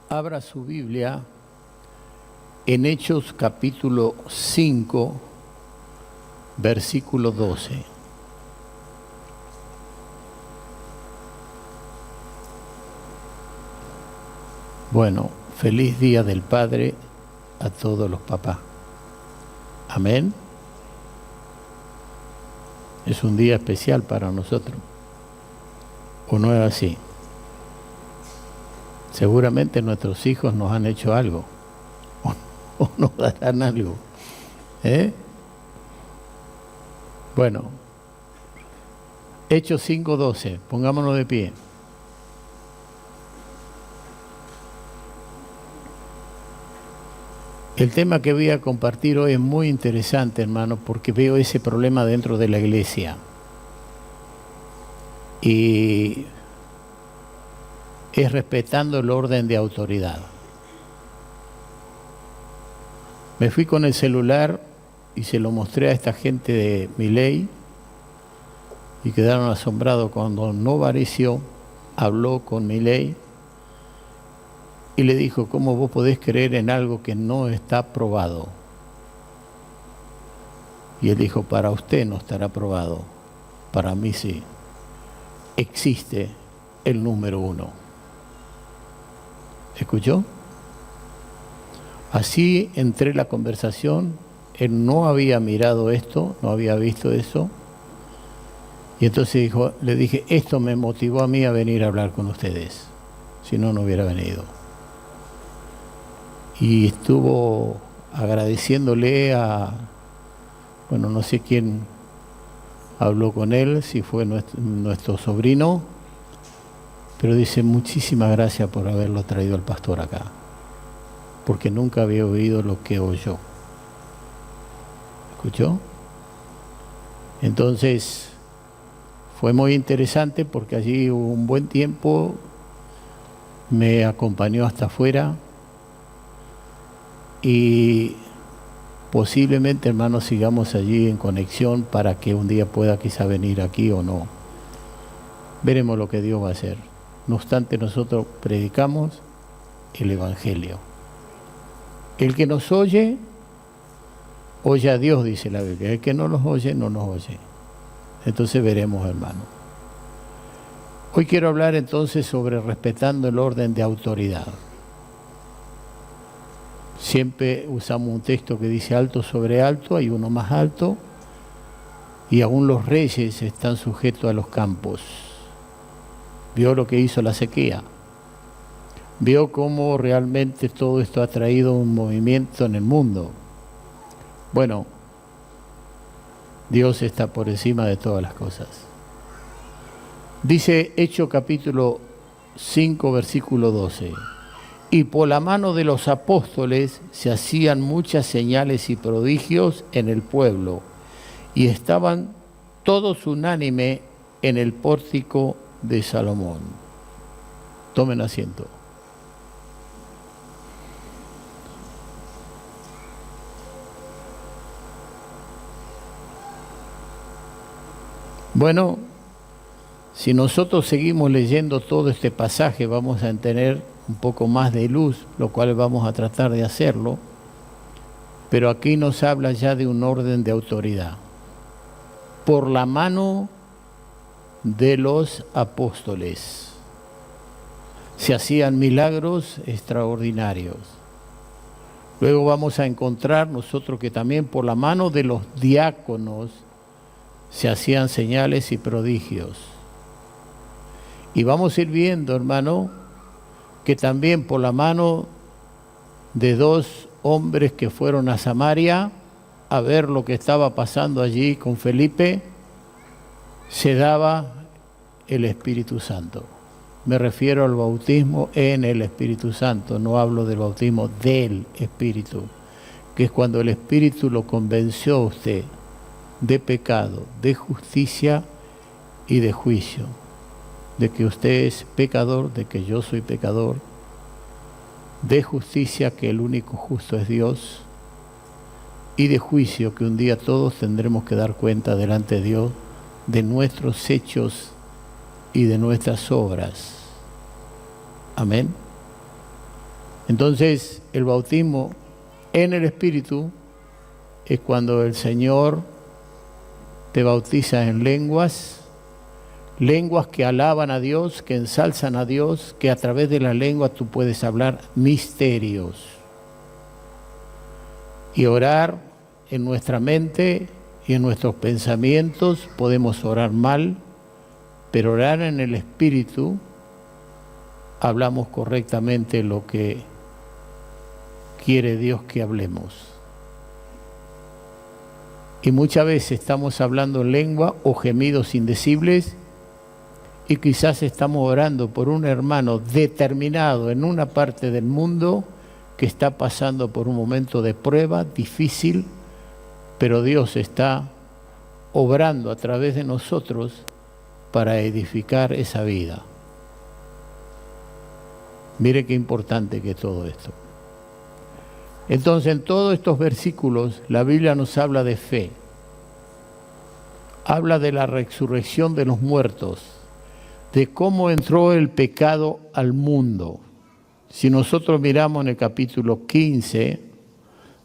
abra su Biblia en Hechos capítulo 5, versículo 12. Bueno, feliz Día del Padre a todos los papás. Amén. Es un día especial para nosotros. ¿O no es así? Seguramente nuestros hijos nos han hecho algo. O nos darán algo. Bueno. Hechos 5:12. Pongámonos de pie. El tema que voy a compartir hoy es muy interesante, hermano, porque veo ese problema dentro de la iglesia. Y es respetando el orden de autoridad. Me fui con el celular y se lo mostré a esta gente de Milei y quedaron asombrados cuando Novarecio habló con Milei y le dijo: ¿cómo vos podés creer en algo que no está probado? Y él dijo: para usted no estará probado, para mí sí. Existe el número 1. ¿Escuchó? Así entré en la conversación. Él no había mirado esto, no había visto eso. Y entonces le dije: esto me motivó a mí a venir a hablar con ustedes. Si no, no hubiera venido. Y estuvo agradeciéndole bueno, no sé quién habló con él, si fue nuestro sobrino, pero dice: muchísimas gracias por haberlo traído al pastor acá, porque nunca había oído lo que oyó. ¿Escuchó? Entonces, fue muy interesante porque allí hubo un buen tiempo, me acompañó hasta afuera y posiblemente, hermanos, sigamos allí en conexión para que un día pueda quizá venir aquí o no. Veremos lo que Dios va a hacer. No obstante, nosotros predicamos el Evangelio. El que nos oye, oye a Dios, dice la Biblia. El que no nos oye, no nos oye. Entonces veremos, hermano. Hoy quiero hablar entonces sobre respetando el orden de autoridad. Siempre usamos un texto que dice alto sobre alto, hay uno más alto, y aún los reyes están sujetos a los campos. Vio lo que hizo la sequía. Vio cómo realmente todo esto ha traído un movimiento en el mundo. Bueno, Dios está por encima de todas las cosas. Dice Hechos capítulo 5, versículo 12. Y por la mano de los apóstoles se hacían muchas señales y prodigios en el pueblo, y estaban todos unánime en el pórtico de Salomón. Tomen asiento. Bueno, si nosotros seguimos leyendo todo este pasaje, vamos a tener un poco más de luz, lo cual vamos a tratar de hacerlo, pero aquí nos habla ya de un orden de autoridad. Por la mano de los apóstoles se hacían milagros extraordinarios. Luego vamos a encontrar nosotros que también por la mano de los diáconos se hacían señales y prodigios. Y vamos a ir viendo, hermano, que también por la mano de 2 hombres que fueron a Samaria a ver lo que estaba pasando allí con Felipe, se daba el Espíritu Santo. Me refiero al bautismo en el Espíritu Santo, no hablo del bautismo del Espíritu, que es cuando el Espíritu lo convenció a usted de pecado, de justicia y de juicio, de que usted es pecador, de que yo soy pecador, de justicia, que el único justo es Dios, y de juicio, que un día todos tendremos que dar cuenta delante de Dios de nuestros hechos y de nuestras obras. Amén. Entonces, el bautismo en el Espíritu es cuando el Señor te bautiza en lenguas, lenguas que alaban a Dios, que ensalzan a Dios, que a través de la lengua tú puedes hablar misterios y orar en nuestra mente y en nuestros pensamientos. Podemos orar mal, pero orar en el Espíritu, hablamos correctamente lo que quiere Dios que hablemos. Y muchas veces estamos hablando en lengua o gemidos indecibles y quizás estamos orando por un hermano determinado en una parte del mundo que está pasando por un momento de prueba difícil, pero Dios está obrando a través de nosotros para edificar esa vida. Mire qué importante que es todo esto. Entonces, en todos estos versículos, la Biblia nos habla de fe. Habla de la resurrección de los muertos, de cómo entró el pecado al mundo. Si nosotros miramos en el capítulo 15,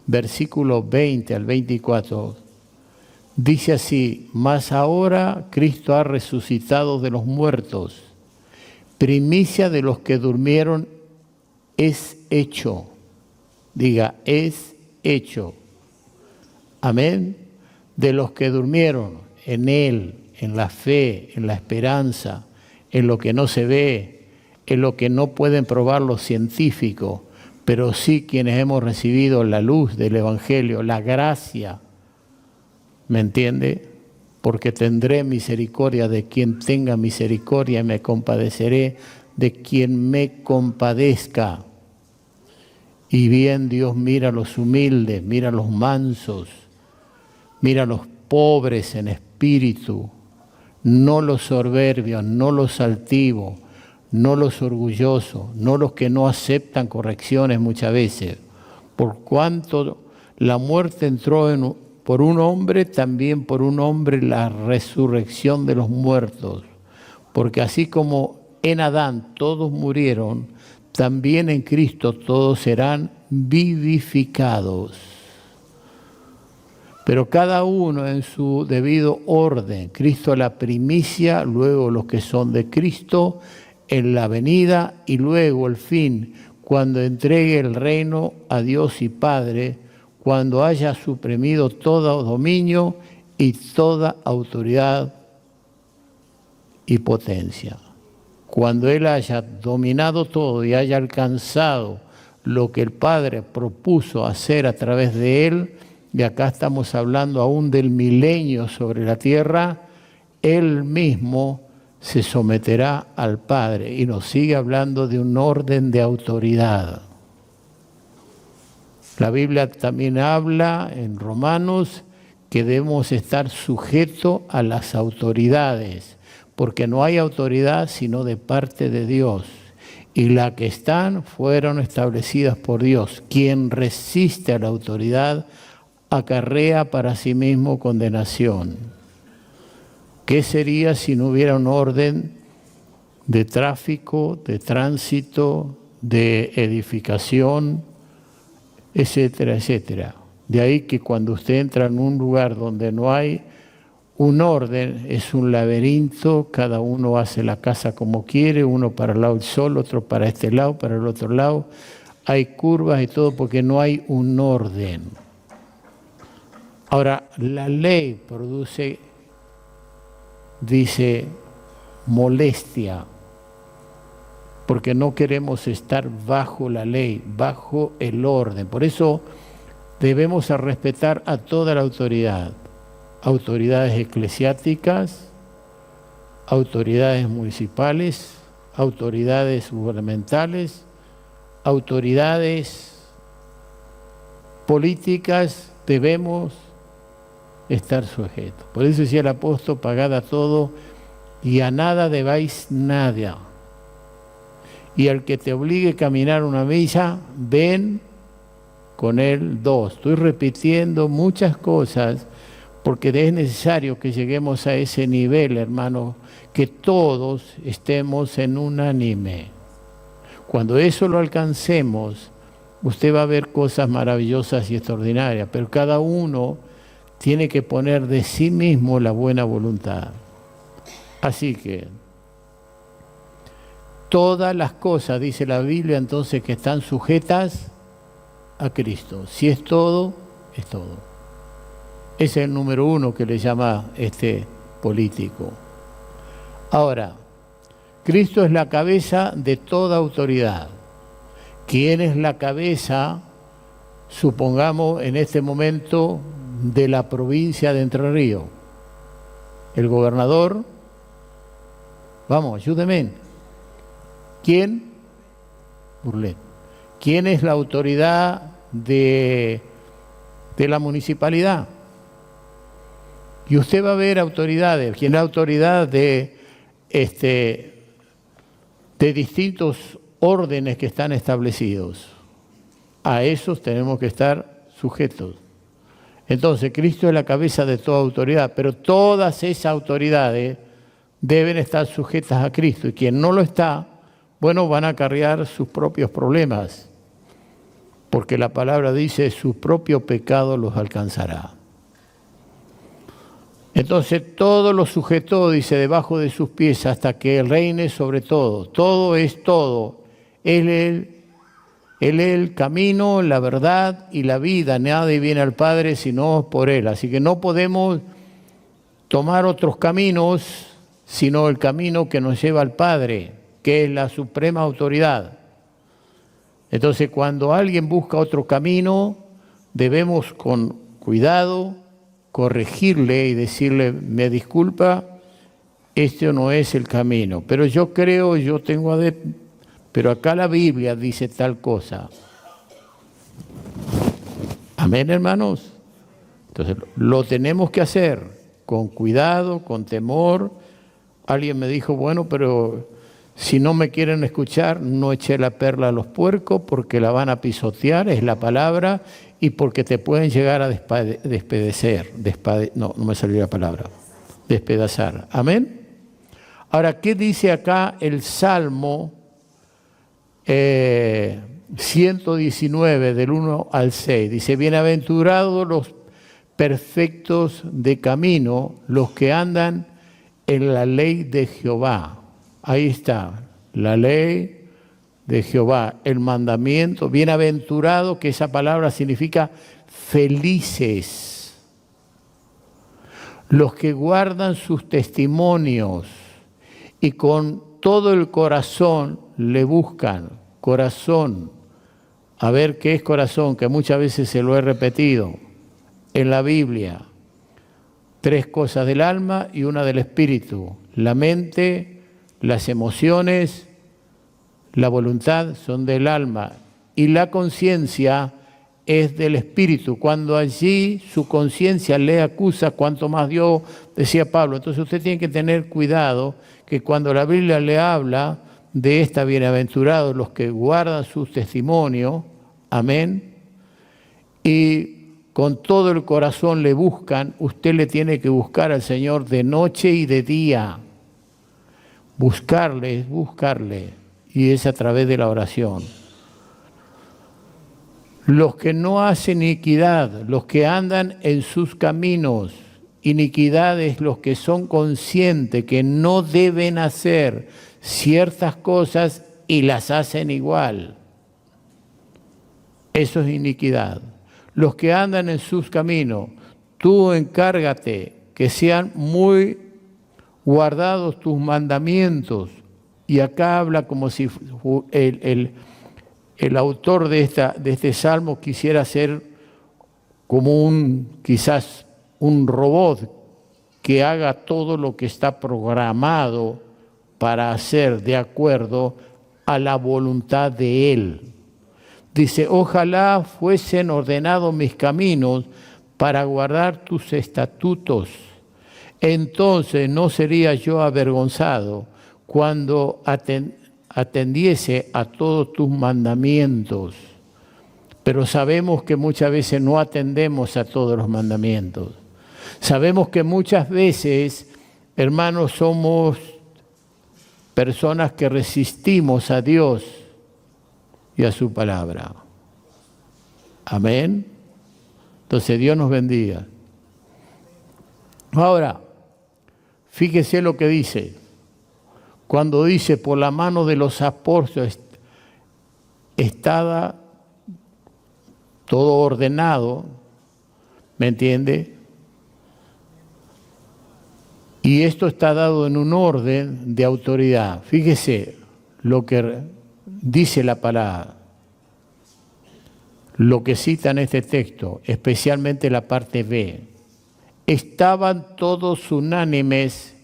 versículo 20 al 24, dice así: mas ahora Cristo ha resucitado de los muertos, primicia de los que durmieron es hecho. Diga, es hecho. Amén. De los que durmieron en Él, en la fe, en la esperanza, en lo que no se ve, en lo que no pueden probar los científicos, pero sí quienes hemos recibido la luz del Evangelio, la gracia. ¿Me entiende? Porque tendré misericordia de quien tenga misericordia y me compadeceré de quien me compadezca. Y bien, Dios mira a los humildes, mira a los mansos, mira a los pobres en espíritu, no los soberbios, no los altivos, no los orgullosos, no los que no aceptan correcciones muchas veces. Por cuanto la muerte entró por un hombre, también por un hombre la resurrección de los muertos. Porque así como en Adán todos murieron, también en Cristo todos serán vivificados. Pero cada uno en su debido orden. Cristo la primicia, luego los que son de Cristo en la venida y luego el fin, cuando entregue el reino a Dios y Padre, cuando haya suprimido todo dominio y toda autoridad y potencia. Cuando Él haya dominado todo y haya alcanzado lo que el Padre propuso hacer a través de Él, y acá estamos hablando aún del milenio sobre la tierra, Él mismo se someterá al Padre y nos sigue hablando de un orden de autoridad. La Biblia también habla en Romanos que debemos estar sujetos a las autoridades, porque no hay autoridad sino de parte de Dios. Y las que están fueron establecidas por Dios. Quien resiste a la autoridad acarrea para sí mismo condenación. ¿Qué sería si no hubiera un orden de tráfico, de tránsito, de edificación, etcétera, etcétera? De ahí que cuando usted entra en un lugar donde no hay un orden, es un laberinto, cada uno hace la casa como quiere, uno para el lado del sol, otro para este lado, para el otro lado. Hay curvas y todo porque no hay un orden. Ahora, la ley produce, dice, molestia, porque no queremos estar bajo la ley, bajo el orden. Por eso debemos respetar a toda la autoridad. Autoridades eclesiásticas, autoridades municipales, autoridades gubernamentales, autoridades políticas, debemos estar sujetos. Por eso decía el apóstol: pagad a todo y a nada debáis nada. Y al que te obligue a caminar una milla, ven con él 2. Estoy repitiendo muchas cosas porque es necesario que lleguemos a ese nivel, hermano, que todos estemos en unánime. Cuando eso lo alcancemos, usted va a ver cosas maravillosas y extraordinarias, pero cada uno tiene que poner de sí mismo la buena voluntad. Así que todas las cosas, dice la Biblia, entonces, que están sujetas a Cristo. Si es todo, es todo. Ese es el número uno que le llama este político. Ahora, Cristo es la cabeza de toda autoridad. ¿Quién es la cabeza, supongamos, en este momento, de la provincia de Entre Ríos? ¿El gobernador? Vamos, ayúdeme. ¿Quién? Burlet. ¿Quién es la autoridad de la municipalidad? Y usted va a ver autoridades. ¿Quién es la autoridad de distintos órdenes que están establecidos? A esos tenemos que estar sujetos. Entonces, Cristo es la cabeza de toda autoridad, pero todas esas autoridades deben estar sujetas a Cristo. Y quien no lo está, bueno, van a acarrear sus propios problemas, porque la palabra dice, su propio pecado los alcanzará. Entonces, todo lo sujetó, dice, debajo de sus pies, hasta que Él reine sobre todo. Todo es todo. Él es el camino, la verdad y la vida. Nadie viene al Padre sino por Él. Así que no podemos tomar otros caminos, sino el camino que nos lleva al Padre, que es la suprema autoridad. Entonces, cuando alguien busca otro camino, debemos con cuidado corregirle y decirle, me disculpa, este no es el camino. Pero yo creo, yo tengo pero acá la Biblia dice tal cosa. Amén, hermanos. Entonces, lo tenemos que hacer con cuidado, con temor. Alguien me dijo, bueno, pero si no me quieren escuchar, no eché la perla a los puercos porque la van a pisotear, es la palabra, y porque te pueden llegar a despedazar. No me salió la palabra. Despedazar. Amén. Ahora, ¿qué dice acá el Salmo 119, del 1 al 6? Dice, bienaventurados los perfectos de camino, los que andan en la ley de Jehová. Ahí está, la ley de Jehová, el mandamiento, bienaventurado, que esa palabra significa felices. Los que guardan sus testimonios y con todo el corazón le buscan. Corazón, a ver qué es corazón, que muchas veces se lo he repetido en la Biblia. 3 cosas del alma y una del espíritu. La mente, las emociones, la voluntad son del alma y la conciencia es del espíritu. Cuando allí su conciencia le acusa, cuanto más Dios, decía Pablo. Entonces usted tiene que tener cuidado que cuando la Biblia le habla de esta bienaventurados, los que guardan sus testimonios, amén, y con todo el corazón le buscan, usted le tiene que buscar al Señor de noche y de día. Buscarle, y es a través de la oración. Los que no hacen iniquidad, los que andan en sus caminos, iniquidad es los que son conscientes que no deben hacer ciertas cosas y las hacen igual. Eso es iniquidad. Los que andan en sus caminos, tú encárgate que sean muy guardados tus mandamientos. Y acá habla como si el autor de este salmo quisiera ser como quizás un robot que haga todo lo que está programado para hacer de acuerdo a la voluntad de Él. Dice, ojalá fuesen ordenados mis caminos para guardar tus estatutos. Entonces no sería yo avergonzado cuando atendiese a todos tus mandamientos. Pero sabemos que muchas veces no atendemos a todos los mandamientos. Sabemos que muchas veces, hermanos, somos personas que resistimos a Dios y a su palabra. Amén. Entonces Dios nos bendiga. Ahora, fíjese lo que dice. Cuando dice, por la mano de los apóstoles estaba todo ordenado, ¿me entiende? Y esto está dado en un orden de autoridad. Fíjese lo que dice la palabra, lo que cita en este texto, especialmente la parte B. Estaban todos unánimes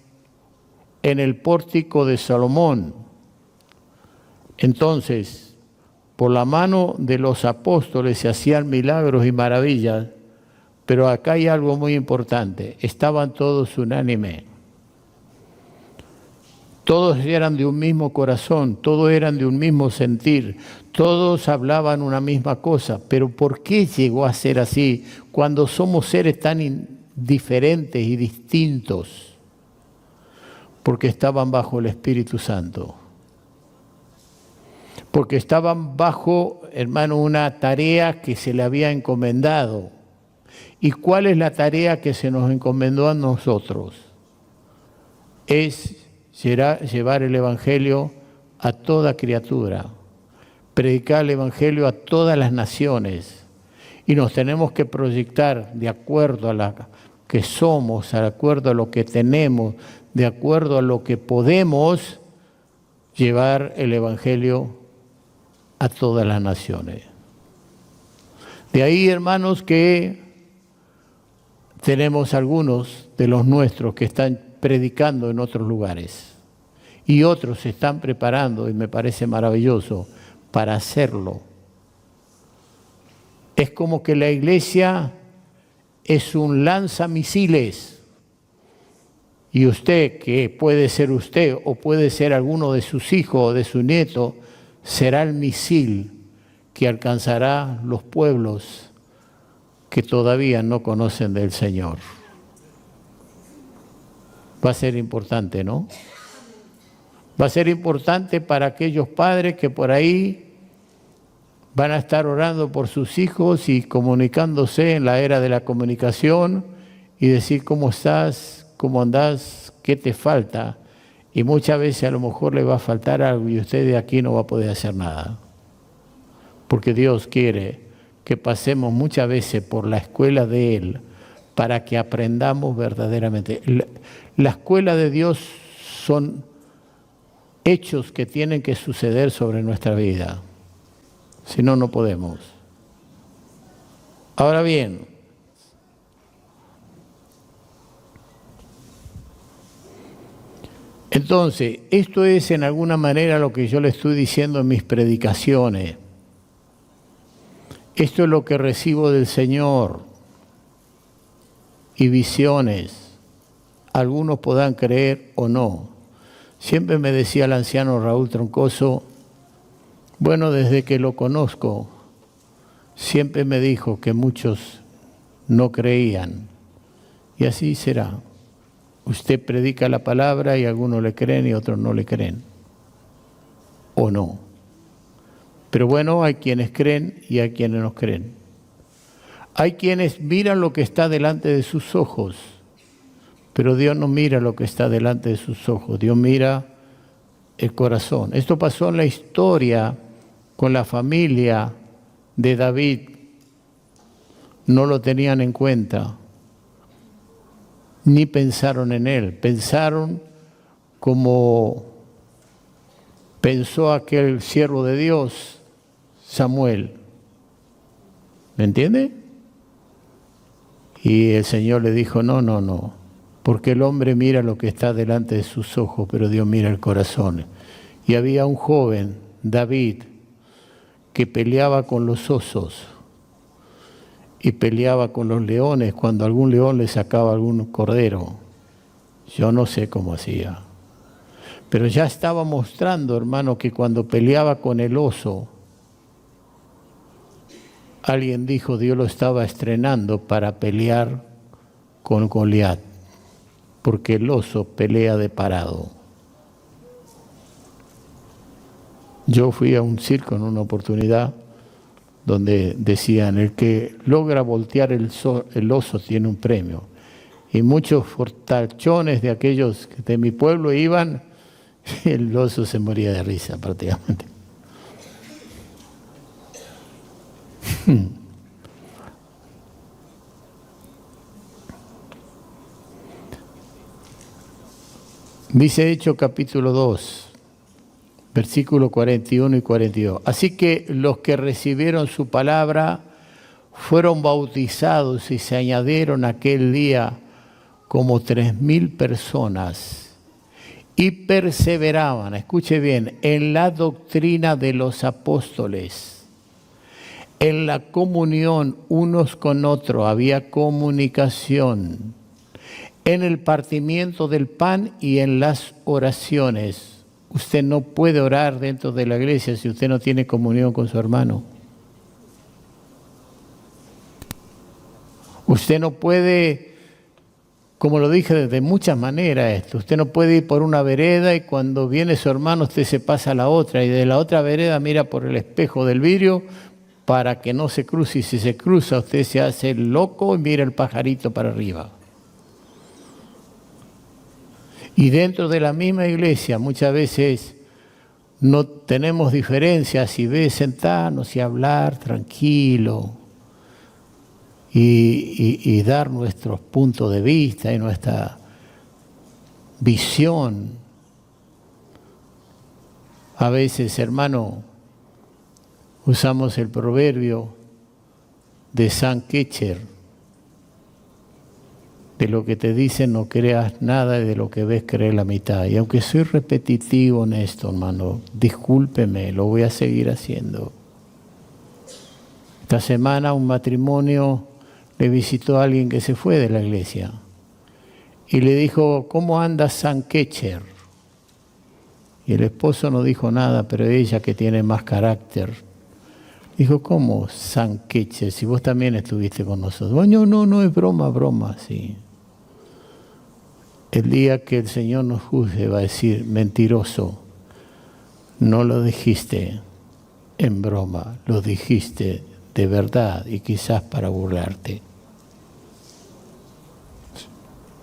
en el pórtico de Salomón. Entonces, por la mano de los apóstoles se hacían milagros y maravillas, pero acá hay algo muy importante. Estaban todos unánimes. Todos eran de un mismo corazón, todos eran de un mismo sentir, todos hablaban una misma cosa. Pero ¿por qué llegó a ser así cuando somos seres tan diferentes y distintos? Porque estaban bajo el Espíritu Santo. Porque estaban bajo, hermano, una tarea que se le había encomendado. ¿Y cuál es la tarea que se nos encomendó a nosotros? Es llevar el Evangelio a toda criatura, predicar el Evangelio a todas las naciones. Y nos tenemos que proyectar de acuerdo a la que somos, de acuerdo a lo que tenemos, de acuerdo a lo que podemos, llevar el Evangelio a todas las naciones. De ahí, hermanos, que tenemos algunos de los nuestros que están predicando en otros lugares y otros se están preparando, y me parece maravilloso, para hacerlo. Es como que la iglesia es un lanzamisiles y usted, que puede ser usted o puede ser alguno de sus hijos o de su nieto, será el misil que alcanzará los pueblos que todavía no conocen del Señor. Va a ser importante, ¿no? Va a ser importante para aquellos padres que por ahí van a estar orando por sus hijos y comunicándose en la era de la comunicación y decir cómo estás, cómo andás, qué te falta. Y muchas veces a lo mejor le va a faltar algo y usted de aquí no va a poder hacer nada. Porque Dios quiere que pasemos muchas veces por la escuela de Él para que aprendamos verdaderamente. La escuela de Dios son hechos que tienen que suceder sobre nuestra vida. Si no, no podemos. Ahora bien, entonces, esto es en alguna manera lo que yo le estoy diciendo en mis predicaciones. Esto es lo que recibo del Señor y visiones. Algunos podrán creer o no. Siempre me decía el anciano Raúl Troncoso, bueno, desde que lo conozco, siempre me dijo que muchos no creían. Y así será. Usted predica la palabra y algunos le creen y otros no le creen. O no. Pero bueno, hay quienes creen y hay quienes no creen. Hay quienes miran lo que está delante de sus ojos, pero Dios no mira lo que está delante de sus ojos. Dios mira el corazón. Esto pasó en la historia con la familia de David. No lo tenían en cuenta, ni pensaron en él. Pensaron como pensó aquel siervo de Dios, Samuel. ¿Me entiende? Y el Señor le dijo, no, porque el hombre mira lo que está delante de sus ojos, pero Dios mira el corazón. Y había un joven, David, que peleaba con los osos y peleaba con los leones cuando algún león le sacaba algún cordero. Yo no sé cómo hacía. Pero ya estaba mostrando, hermano, que cuando peleaba con el oso, alguien dijo, Dios lo estaba estrenando para pelear con Goliat, porque el oso pelea de parado. Yo fui a un circo en una oportunidad donde decían, el que logra voltear el oso tiene un premio. Y muchos fortachones de aquellos de mi pueblo iban, el oso se moría de risa prácticamente. Dice Hechos capítulo 2, versículos 41 y 42. Así que los que recibieron su palabra fueron bautizados y se añadieron aquel día como 3,000 personas y perseveraban, escuche bien, en la doctrina de los apóstoles, en la comunión unos con otros, había comunicación, en el partimiento del pan y en las oraciones. Usted no puede orar dentro de la iglesia si usted no tiene comunión con su hermano. Usted no puede, como lo dije de muchas maneras esto, usted no puede ir por una vereda y cuando viene su hermano usted se pasa a la otra y de la otra vereda mira por el espejo del vidrio para que no se cruce, y si se cruza usted se hace loco y mira el pajarito para arriba. Y dentro de la misma iglesia muchas veces no tenemos diferencias y ve sentarnos y hablar tranquilo y dar nuestros puntos de vista y nuestra visión. A veces, hermano, usamos el proverbio de Sam Ketcher: de lo que te dicen no creas nada y de lo que ves cree la mitad. Y aunque soy repetitivo en esto, hermano, discúlpeme, lo voy a seguir haciendo. Esta semana un matrimonio le visitó a alguien que se fue de la iglesia y le dijo, ¿cómo anda Sam Ketcher? Y el esposo no dijo nada, pero ella, que tiene más carácter, dijo, ¿cómo Sam Ketcher? Si vos también estuviste con nosotros. Bueno, no, es broma, sí. El día que el Señor nos juzgue va a decir, mentiroso, no lo dijiste en broma, lo dijiste de verdad y quizás para burlarte.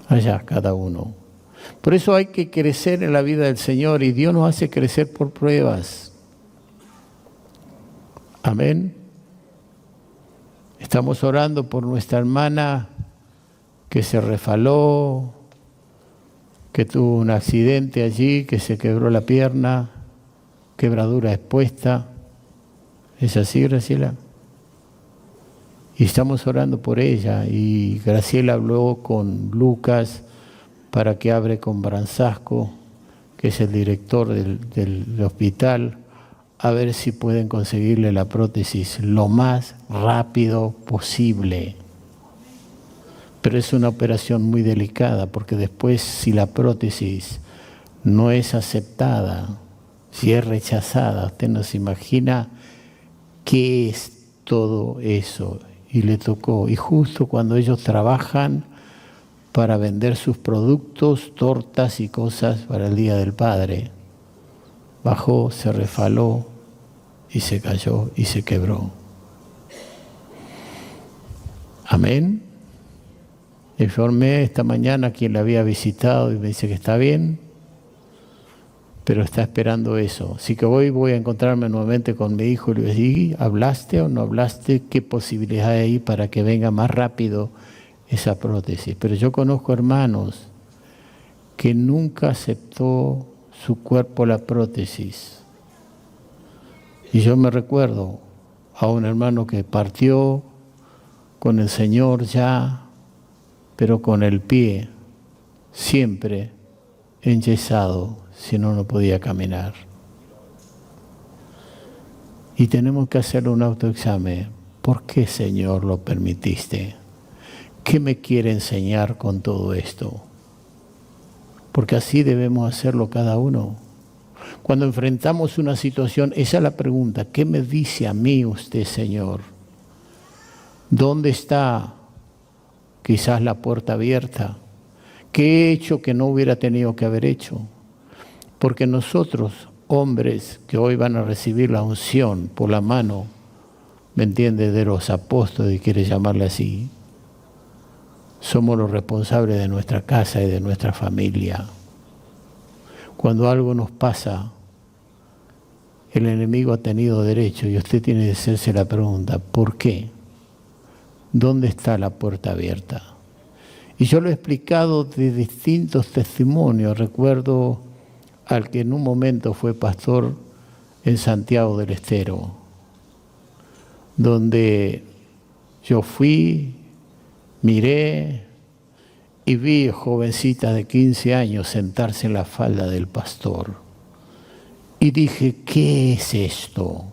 Allá cada uno. Por eso hay que crecer en la vida del Señor y Dios nos hace crecer por pruebas. Amén. Estamos orando por nuestra hermana que se resbaló, que tuvo un accidente allí, que se quebró la pierna, quebradura expuesta. ¿Es así, Graciela? Y estamos orando por ella y Graciela habló con Lucas para que hable con Branzasco, que es el director del hospital, a ver si pueden conseguirle la prótesis lo más rápido posible. Pero es una operación muy delicada porque después si la prótesis no es aceptada, si es rechazada, usted no se imagina qué es todo eso. Y le tocó, y justo cuando ellos trabajan para vender sus productos, tortas y cosas para el Día del Padre, bajó, se resbaló y se cayó y se quebró. Amén. Informé esta mañana a quien la había visitado y me dice que está bien, pero está esperando eso. Así que hoy voy a encontrarme nuevamente con mi hijo y le dije, ¿hablaste o no hablaste? ¿Qué posibilidad hay ahí para que venga más rápido esa prótesis? Pero yo conozco hermanos que nunca aceptó su cuerpo la prótesis. Y yo me recuerdo a un hermano que partió con el Señor ya, pero con el pie siempre enyesado, si no, no podía caminar. Y tenemos que hacer un autoexamen. ¿Por qué, Señor, lo permitiste? ¿Qué me quiere enseñar con todo esto? Porque así debemos hacerlo cada uno. Cuando enfrentamos una situación, esa es la pregunta. ¿Qué me dice a mí usted, Señor? ¿Dónde está quizás la puerta abierta? ¿Qué he hecho que no hubiera tenido que haber hecho? Porque nosotros, hombres que hoy van a recibir la unción por la mano ¿me entiende?, de los apóstoles, si quiere llamarle así. Somos los responsables de nuestra casa y de nuestra familia. Cuando algo nos pasa, el enemigo ha tenido derecho y usted tiene que hacerse la pregunta, ¿por qué? ¿Dónde está la puerta abierta? Y yo lo he explicado de distintos testimonios. Recuerdo al que en un momento fue pastor en Santiago del Estero, donde yo fui, miré y vi jovencita de 15 años sentarse en la falda del pastor. Y dije, ¿qué es esto?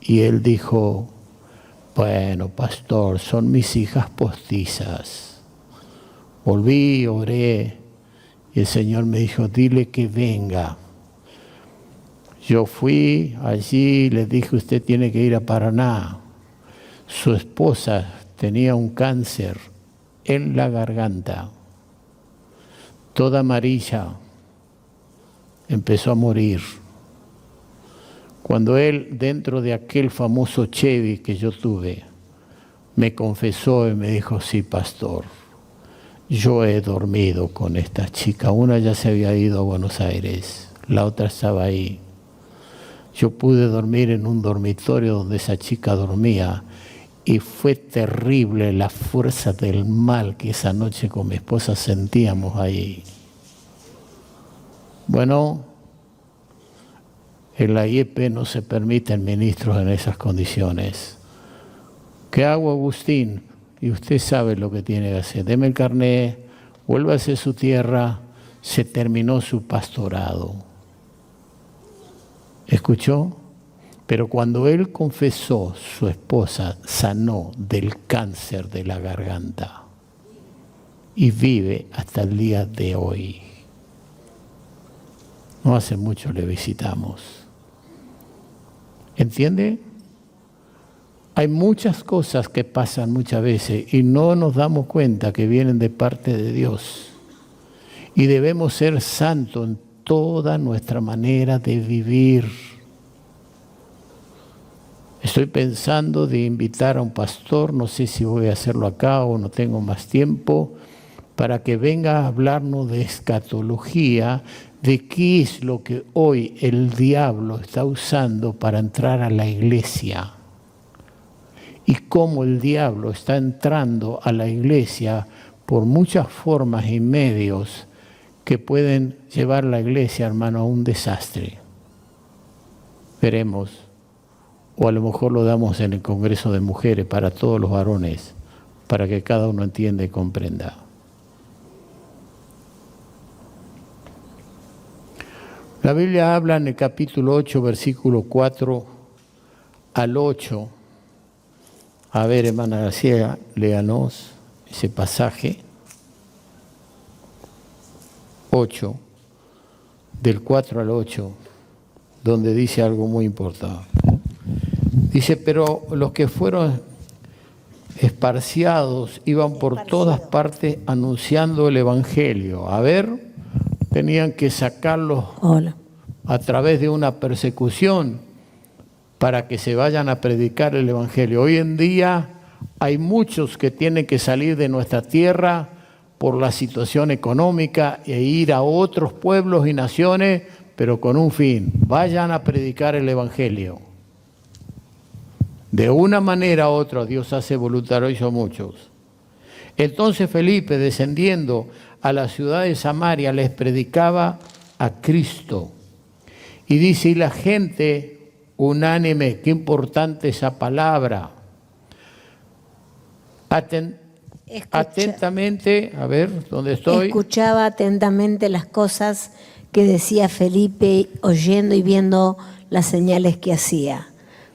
Y él dijo, bueno, pastor, son mis hijas postizas. Volví, oré, y el Señor me dijo, dile que venga. Yo fui allí, le dije, usted tiene que ir a Paraná. Su esposa tenía un cáncer en la garganta, toda amarilla, empezó a morir. Cuando él, dentro de aquel famoso Chevy que yo tuve, me confesó y me dijo, sí, pastor, yo he dormido con esta chica. Una ya se había ido a Buenos Aires, la otra estaba ahí. Yo pude dormir en un dormitorio donde esa chica dormía y fue terrible la fuerza del mal que esa noche con mi esposa sentíamos ahí. Bueno, en la IEP no se permiten ministros en esas condiciones. ¿Qué hago, Agustín? Y usted sabe lo que tiene que hacer. Deme el carnet, vuélvase a su tierra, se terminó su pastorado. ¿Escuchó? Pero cuando él confesó, su esposa sanó del cáncer de la garganta y vive hasta el día de hoy. No hace mucho le visitamos. ¿Entiende? Hay muchas cosas que pasan muchas veces y no nos damos cuenta que vienen de parte de Dios. Y debemos ser santos en toda nuestra manera de vivir. Estoy pensando de invitar a un pastor, no sé si voy a hacerlo acá o no tengo más tiempo, para que venga a hablarnos de escatología, de qué es lo que hoy el diablo está usando para entrar a la iglesia y cómo el diablo está entrando a la iglesia por muchas formas y medios que pueden llevar la iglesia, hermano, a un desastre. Veremos. O a lo mejor lo damos en el Congreso de Mujeres para todos los varones, para que cada uno entienda y comprenda. La Biblia habla en el capítulo 8, versículo 4 al 8. A ver, hermana García, léanos ese pasaje. 8, del 4 al 8, donde dice algo muy importante. Dice, pero los que fueron esparciados iban por todas partes anunciando el Evangelio. A ver, tenían que sacarlos a través de una persecución para que se vayan a predicar el Evangelio. Hoy en día hay muchos que tienen que salir de nuestra tierra por la situación económica e ir a otros pueblos y naciones, pero con un fin, vayan a predicar el Evangelio. De una manera u otra Dios hace voluntarios a muchos. Entonces Felipe, descendiendo a la ciudad de Samaria, les predicaba a Cristo. Y dice, y la gente unánime, qué importante esa palabra. Atentamente, a ver, ¿dónde estoy? Escuchaba atentamente las cosas que decía Felipe, oyendo y viendo las señales que hacía.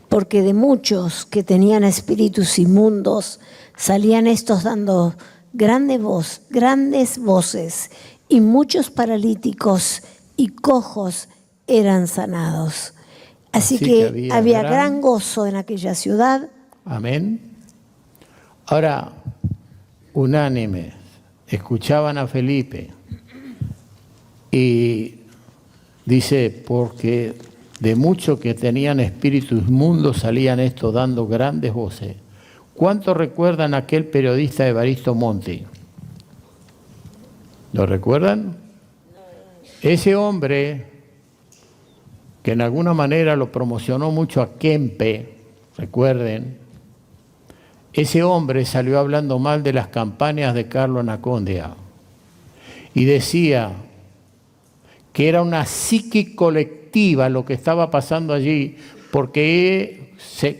Porque de muchos que tenían espíritus inmundos, salían estos dando grandes voces, y muchos paralíticos y cojos eran sanados. Así que había gran gozo en aquella ciudad. Amén. Ahora, unánime, escuchaban a Felipe y dice, porque de muchos que tenían espíritus inmundos salían estos dando grandes voces. ¿Cuántos recuerdan a aquel periodista Evaristo Monti? ¿Lo recuerdan? Ese hombre, que en alguna manera lo promocionó mucho a Kempe, recuerden, ese hombre salió hablando mal de las campañas de Carlos Anacondia y decía que era una psique colectiva lo que estaba pasando allí, porque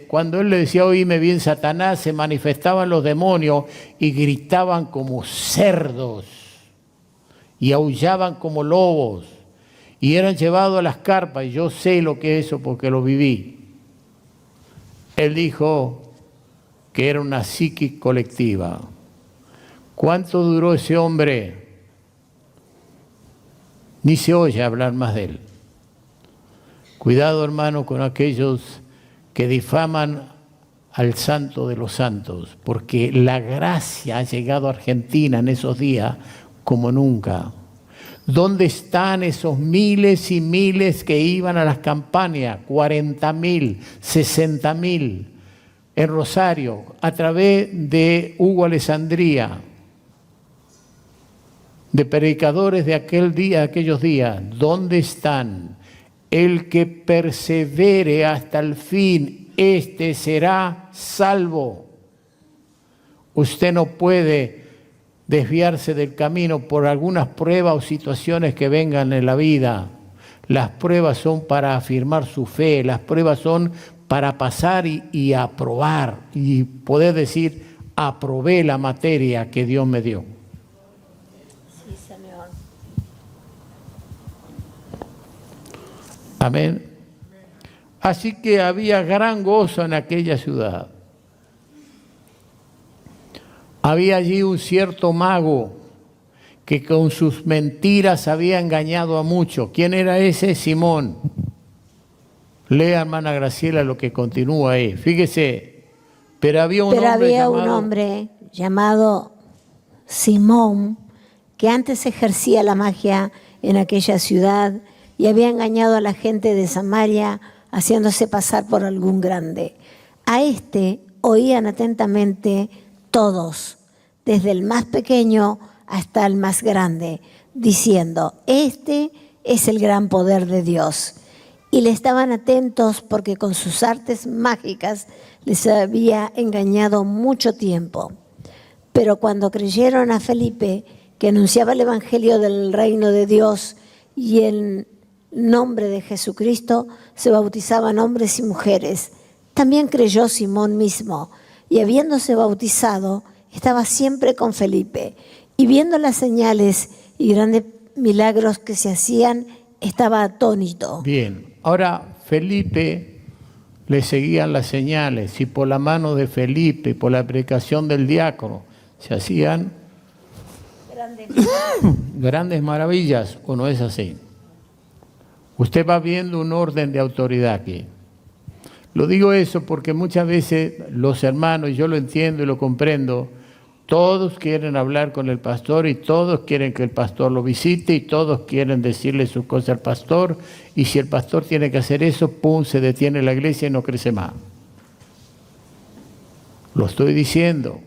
cuando él le decía, oíme bien Satanás, se manifestaban los demonios y gritaban como cerdos y aullaban como lobos y eran llevados a las carpas, y yo sé lo que es eso porque lo viví. Él dijo que era una psique colectiva. ¿Cuánto duró ese hombre? Ni se oye hablar más de él. Cuidado, hermano, con aquellos que difaman al santo de los santos, porque la gracia ha llegado a Argentina en esos días como nunca. ¿Dónde están esos miles y miles que iban a las campañas? 40.000, 60.000 en Rosario, a través de Hugo Alessandría, de predicadores de aquel día, aquellos días. ¿Dónde están? El que persevere hasta el fin, este será salvo. Usted no puede desviarse del camino por algunas pruebas o situaciones que vengan en la vida. Las pruebas son para afirmar su fe, las pruebas son para pasar y aprobar y poder decir, aprobé la materia que Dios me dio. Sí, Señor. Amén. Así que había gran gozo en aquella ciudad. Había allí un cierto mago que con sus mentiras había engañado a muchos. ¿Quién era ese? Simón. Lea, hermana Graciela, lo que continúa ahí. Fíjese, pero había un hombre llamado Simón, que antes ejercía la magia en aquella ciudad y había engañado a la gente de Samaria, haciéndose pasar por algún grande. A este oían atentamente todos, desde el más pequeño hasta el más grande, diciendo, este es el gran poder de Dios. Y le estaban atentos porque con sus artes mágicas les había engañado mucho tiempo. Pero cuando creyeron a Felipe, que anunciaba el evangelio del reino de Dios, y en nombre de Jesucristo se bautizaban hombres y mujeres, también creyó Simón mismo, y habiéndose bautizado, estaba siempre con Felipe, y viendo las señales y grandes milagros que se hacían, estaba atónito. Bien. Ahora, Felipe le seguían las señales y por la mano de Felipe, por la predicación del diácono, se hacían grandes maravillas, ¿o no es así? Usted va viendo un orden de autoridad aquí. Lo digo eso porque muchas veces los hermanos, y yo lo entiendo y lo comprendo, todos quieren hablar con el pastor y todos quieren que el pastor lo visite y todos quieren decirle sus cosas al pastor, y si el pastor tiene que hacer eso, pum, se detiene la iglesia y no crece más. Lo estoy diciendo.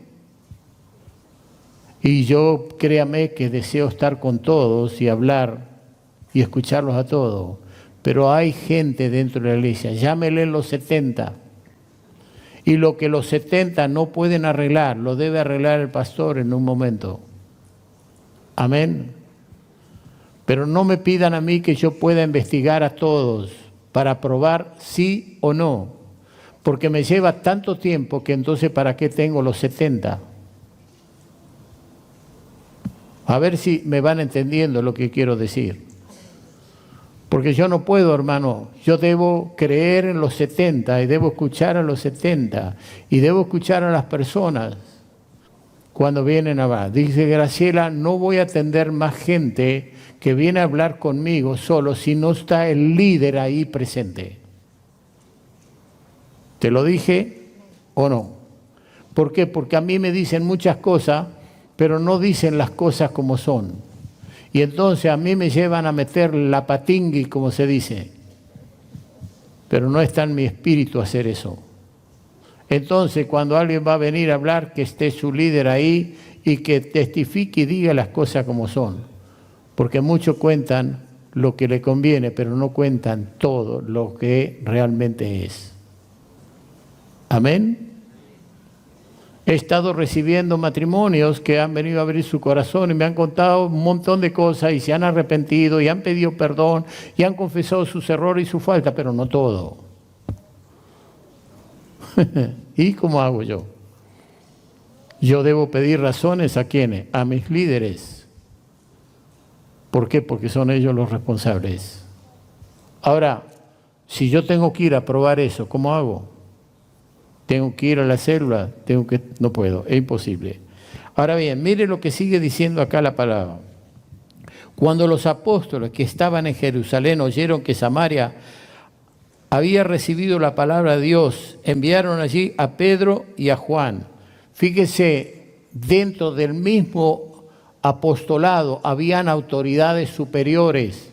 Y yo, créame que deseo estar con todos y hablar y escucharlos a todos, pero hay gente dentro de la iglesia, llámele los 70, y lo que los 70 no pueden arreglar, lo debe arreglar el pastor en un momento. Amén. Pero no me pidan a mí que yo pueda investigar a todos para probar sí o no, porque me lleva tanto tiempo que entonces ¿para qué tengo los 70? A ver si me van entendiendo lo que quiero decir. Porque yo no puedo, hermano, yo debo creer en los 70 y debo escuchar a los 70 y debo escuchar a las personas cuando vienen a hablar. Dice Graciela, no voy a atender más gente que viene a hablar conmigo solo si no está el líder ahí presente. ¿Te lo dije o no? ¿Por qué? Porque a mí me dicen muchas cosas, pero no dicen las cosas como son. Y entonces a mí me llevan a meter la patingui, como se dice. pero no está en mi espíritu hacer eso. Entonces, cuando alguien va a venir a hablar, que esté su líder ahí y que testifique y diga las cosas como son. Porque muchos cuentan lo que le conviene, pero no cuentan todo lo que realmente es. Amén. He estado recibiendo matrimonios que han venido a abrir su corazón y me han contado un montón de cosas y se han arrepentido y han pedido perdón y han confesado sus errores y su falta, pero no todo. ¿Y cómo hago yo? Yo debo pedir razones ¿a quiénes? A mis líderes. ¿Por qué? Porque son ellos los responsables. Ahora, si yo tengo que ir a probar eso, ¿cómo hago? Tengo que ir a la célula, no puedo, es imposible. Ahora bien, mire lo que sigue diciendo acá la palabra. Cuando los apóstoles que estaban en Jerusalén oyeron que Samaria había recibido la palabra de Dios, enviaron allí a Pedro y a Juan. Fíjese, dentro del mismo apostolado habían autoridades superiores.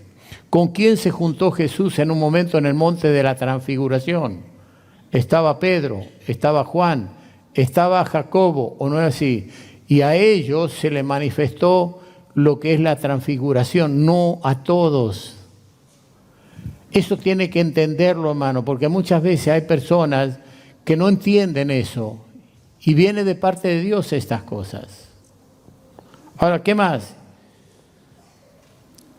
¿Con quién se juntó Jesús en un momento en el monte de la Transfiguración? Estaba Pedro, estaba Juan, estaba Jacobo, ¿o no es así? Y a ellos se les manifestó lo que es la transfiguración, no a todos. Eso tiene que entenderlo, hermano, porque muchas veces hay personas que no entienden eso y viene de parte de Dios estas cosas. Ahora, ¿qué más?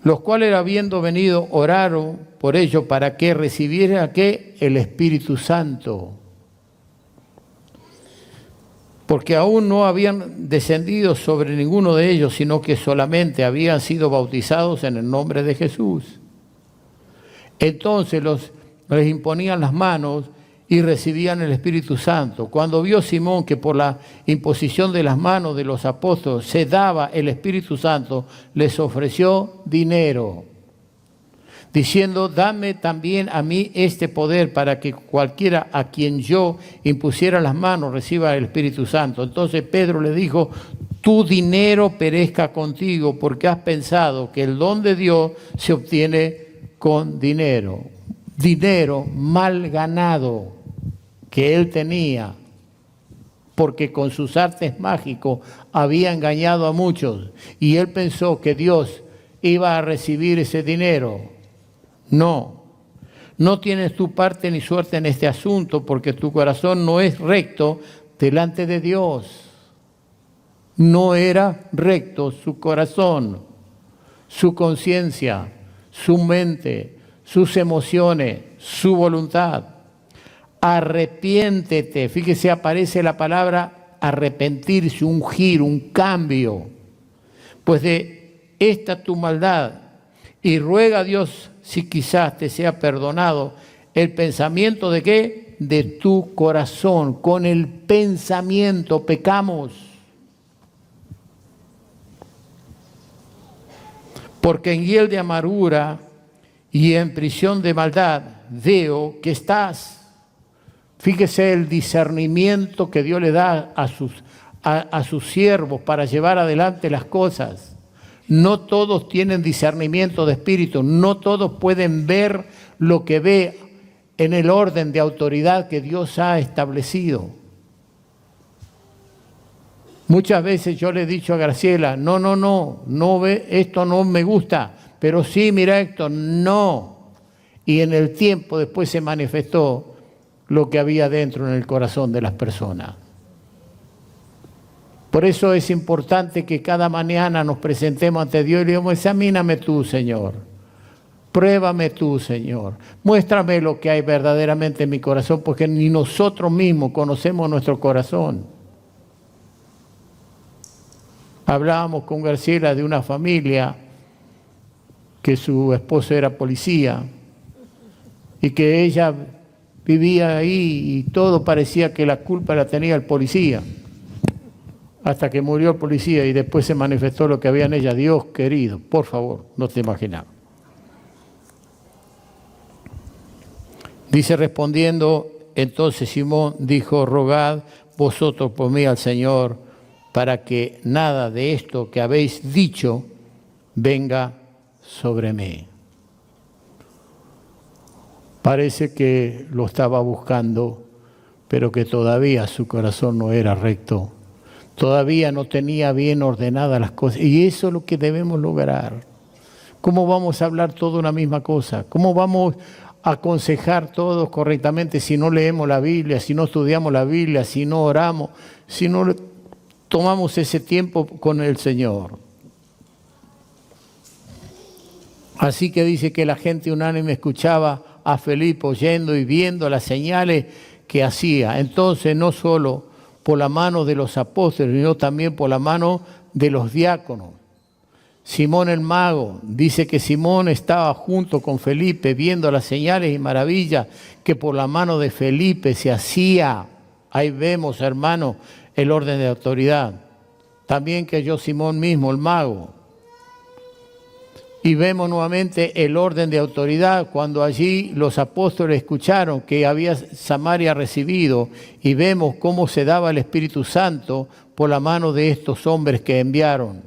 Los cuales habiendo venido oraron por ello para que recibiera ¿qué? El Espíritu Santo. Porque aún no habían descendido sobre ninguno de ellos, sino que solamente habían sido bautizados en el nombre de Jesús. Entonces les imponían las manos y recibían el Espíritu Santo. Cuando vio Simón que por la imposición de las manos de los apóstoles se daba el Espíritu Santo, les ofreció dinero, diciendo, dame también a mí este poder para que cualquiera a quien yo impusiera las manos reciba el Espíritu Santo. Entonces Pedro le dijo, tu dinero perezca contigo, porque has pensado que el don de Dios se obtiene con dinero. Dinero mal ganado que él tenía, porque con sus artes mágicos había engañado a muchos y él pensó que Dios iba a recibir ese dinero. No tienes tu parte ni suerte en este asunto, porque tu corazón no es recto delante de Dios. No era recto su corazón, su conciencia, su mente, sus emociones, su voluntad. Arrepiéntete. Fíjese, aparece la palabra arrepentirse, un giro, un cambio. Pues de esta tu maldad, y ruega a Dios si quizás te sea perdonado el pensamiento de ¿qué? De tu corazón. Con el pensamiento pecamos. Porque en hiel de amargura y en prisión de maldad veo que estás. Fíjese el discernimiento que Dios le da a sus siervos para llevar adelante las cosas. No todos tienen discernimiento de espíritu, no todos pueden ver lo que ve en el orden de autoridad que Dios ha establecido. Muchas veces yo le he dicho a Graciela, no ve, esto no me gusta, pero sí, mira esto, no. Y en el tiempo después se manifestó lo que había dentro en el corazón de las personas. Por eso es importante que cada mañana nos presentemos ante Dios y le digamos, examíname tú, Señor. Pruébame tú, Señor. Muéstrame lo que hay verdaderamente en mi corazón, porque ni nosotros mismos conocemos nuestro corazón. Hablábamos con Graciela de una familia que su esposo era policía y que ella vivía ahí y todo parecía que la culpa la tenía el policía. Hasta que murió el policía y después se manifestó lo que había en ella. Dios querido, por favor, no te imaginas. Dice respondiendo, entonces Simón dijo, rogad vosotros por mí al Señor, para que nada de esto que habéis dicho venga sobre mí. Parece que lo estaba buscando, pero que todavía su corazón no era recto. Todavía no tenía bien ordenadas las cosas. Y eso es lo que debemos lograr. ¿Cómo vamos a hablar toda una misma cosa? ¿Cómo vamos a aconsejar todos correctamente si no leemos la Biblia, si no estudiamos la Biblia, si no oramos, si no tomamos ese tiempo con el Señor? Así que dice que la gente unánime escuchaba a Felipe oyendo y viendo las señales que hacía. Entonces, no solo por la mano de los apóstoles, sino también por la mano de los diáconos. Simón el mago, dice que Simón estaba junto con Felipe viendo las señales y maravillas que por la mano de Felipe se hacía. Ahí vemos, hermano, el orden de autoridad. También que yo, Simón mismo, el mago. Y vemos nuevamente el orden de autoridad cuando allí los apóstoles escucharon que había Samaria recibido, y vemos cómo se daba el Espíritu Santo por la mano de estos hombres que enviaron.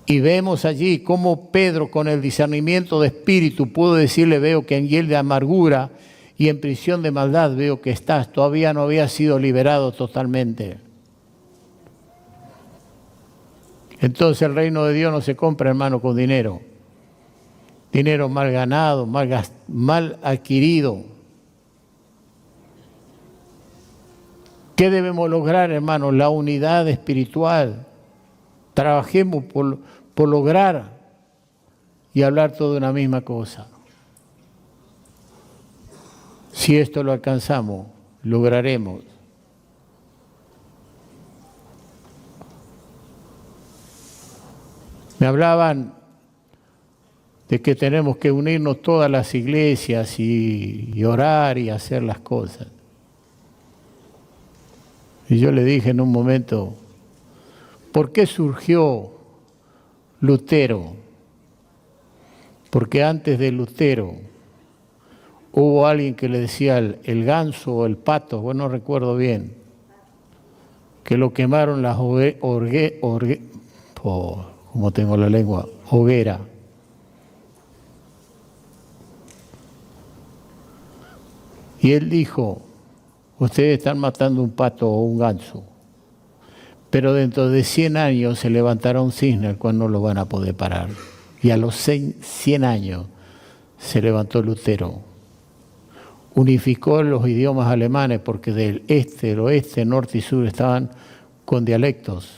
Y vemos allí cómo Pedro, con el discernimiento de espíritu, pudo decirle: veo que en hiel de amargura y en prisión de maldad veo que estás. Todavía no había sido liberado totalmente. Entonces el reino de Dios no se compra, hermano, con dinero. Dinero mal ganado, mal adquirido. ¿Qué debemos lograr, hermano? La unidad espiritual. Trabajemos por lograr y hablar todo de una misma cosa. Si esto lo alcanzamos, lograremos. Me hablaban de que tenemos que unirnos todas las iglesias y orar y hacer las cosas. Y yo le dije en un momento: ¿por qué surgió Lutero? Porque antes de Lutero hubo alguien que le decía el ganso o el pato, bueno, no recuerdo bien, que lo quemaron las como tengo la lengua, hoguera. Y él dijo: ustedes están matando un pato o un ganso, pero dentro de 100 años se levantará un cisne al cual no lo van a poder parar. Y a los 100 años se levantó Lutero. Unificó los idiomas alemanes, porque del este, el oeste, norte y sur estaban con dialectos.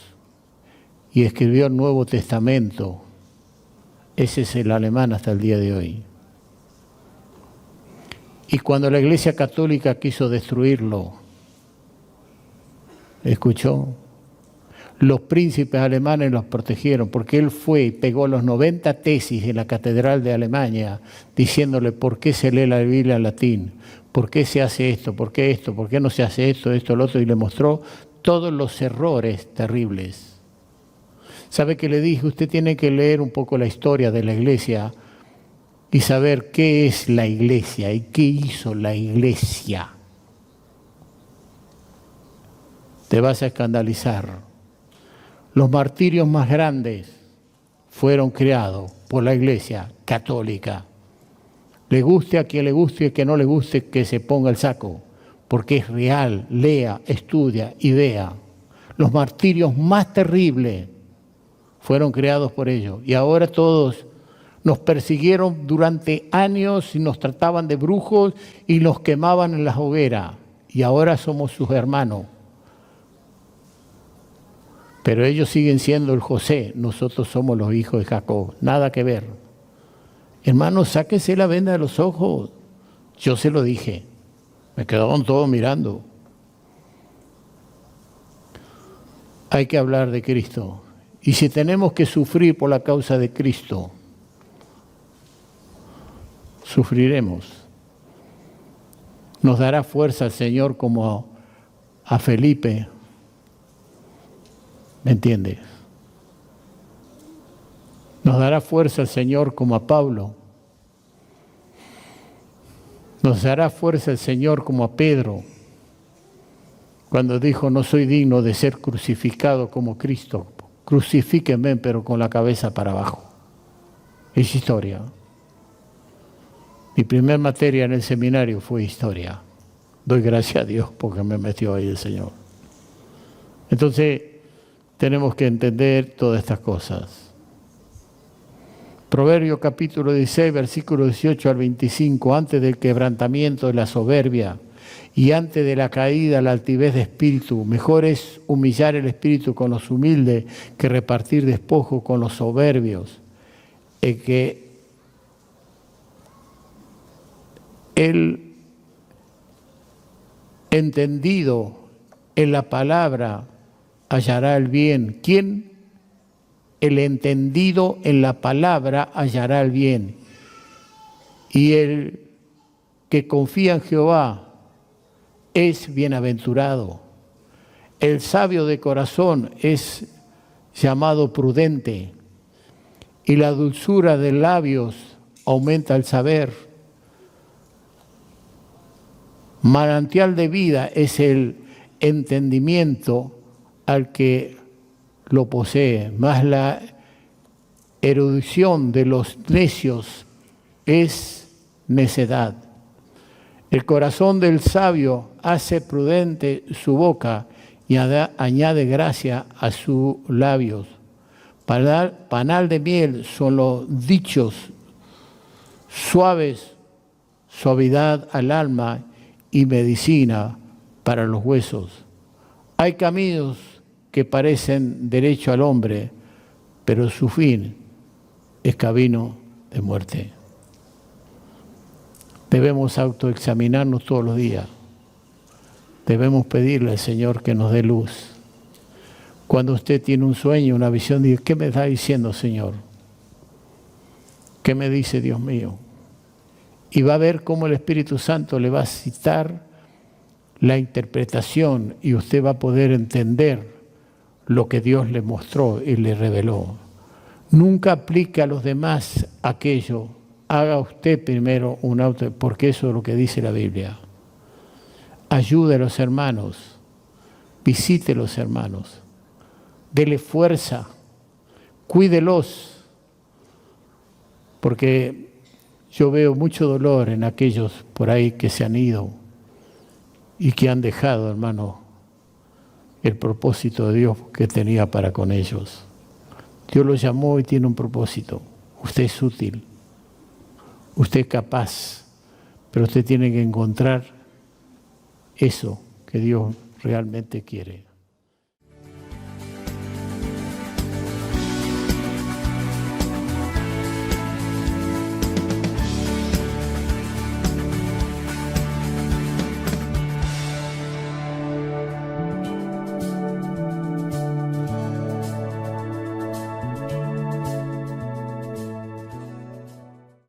Y escribió el Nuevo Testamento. Ese es el alemán hasta el día de hoy. Y cuando la Iglesia Católica quiso destruirlo, ¿escuchó? Los príncipes alemanes los protegieron, porque él fue y pegó los 90 tesis en la Catedral de Alemania, diciéndole por qué se lee la Biblia en latín, por qué se hace esto, por qué no se hace esto, lo otro, y le mostró todos los errores terribles. ¿Sabe qué le dije? Usted tiene que leer un poco la historia de la Iglesia y saber qué es la Iglesia y qué hizo la Iglesia. Te vas a escandalizar. Los martirios más grandes fueron creados por la Iglesia Católica. Le guste a quien le guste y a quien no le guste, que se ponga el saco, porque es real. Lea, estudia y vea. Los martirios más terribles fueron creados por ellos. Y ahora todos nos persiguieron durante años y nos trataban de brujos y nos quemaban en las hogueras. Y ahora somos sus hermanos. Pero ellos siguen siendo el José, nosotros somos los hijos de Jacob. Nada que ver. Hermanos, sáquese la venda de los ojos. Yo se lo dije. Me quedaban todos mirando. Hay que hablar de Cristo. Y si tenemos que sufrir por la causa de Cristo, sufriremos. Nos dará fuerza el Señor como a Felipe. ¿Me entiendes? Nos dará fuerza el Señor como a Pablo. Nos dará fuerza el Señor como a Pedro, cuando dijo: no soy digno de ser crucificado como Cristo. Crucifíquenme, pero con la cabeza para abajo. Es historia. Mi primer materia en el seminario fue historia. Doy gracias a Dios porque me metió ahí el Señor. Entonces, tenemos que entender todas estas cosas. Proverbios capítulo 16, versículo 18 al 25, antes del quebrantamiento de la soberbia y antes de la caída la altivez de espíritu, mejor es humillar el espíritu con los humildes que repartir despojo con los soberbios. El que el entendido en la palabra hallará el bien. ¿Quién? El entendido en la palabra hallará el bien. Y el que confía en Jehová es bienaventurado. El sabio de corazón es llamado prudente. Y la dulzura de labios aumenta el saber. Manantial de vida es el entendimiento al que lo posee, más la erudición de los necios es necedad. El corazón del sabio hace prudente su boca y añade gracia a sus labios. Panal de miel son los dichos suaves, suavidad al alma y medicina para los huesos. Hay caminos que parecen derecho al hombre, pero su fin es camino de muerte. Debemos autoexaminarnos todos los días. Debemos pedirle al Señor que nos dé luz. Cuando usted tiene un sueño, una visión, dice, ¿qué me está diciendo, Señor? ¿Qué me dice, Dios mío? Y va a ver cómo el Espíritu Santo le va a citar la interpretación y usted va a poder entender lo que Dios le mostró y le reveló. Nunca aplique a los demás aquello. Haga usted primero un auto, porque eso es lo que dice la Biblia. Ayude a los hermanos, visite a los hermanos, dele fuerza, cuídelos, porque yo veo mucho dolor en aquellos por ahí que se han ido y que han dejado, hermano, el propósito de Dios que tenía para con ellos. Dios los llamó y tiene un propósito. Usted es útil, usted es capaz, pero usted tiene que encontrar eso que Dios realmente quiere.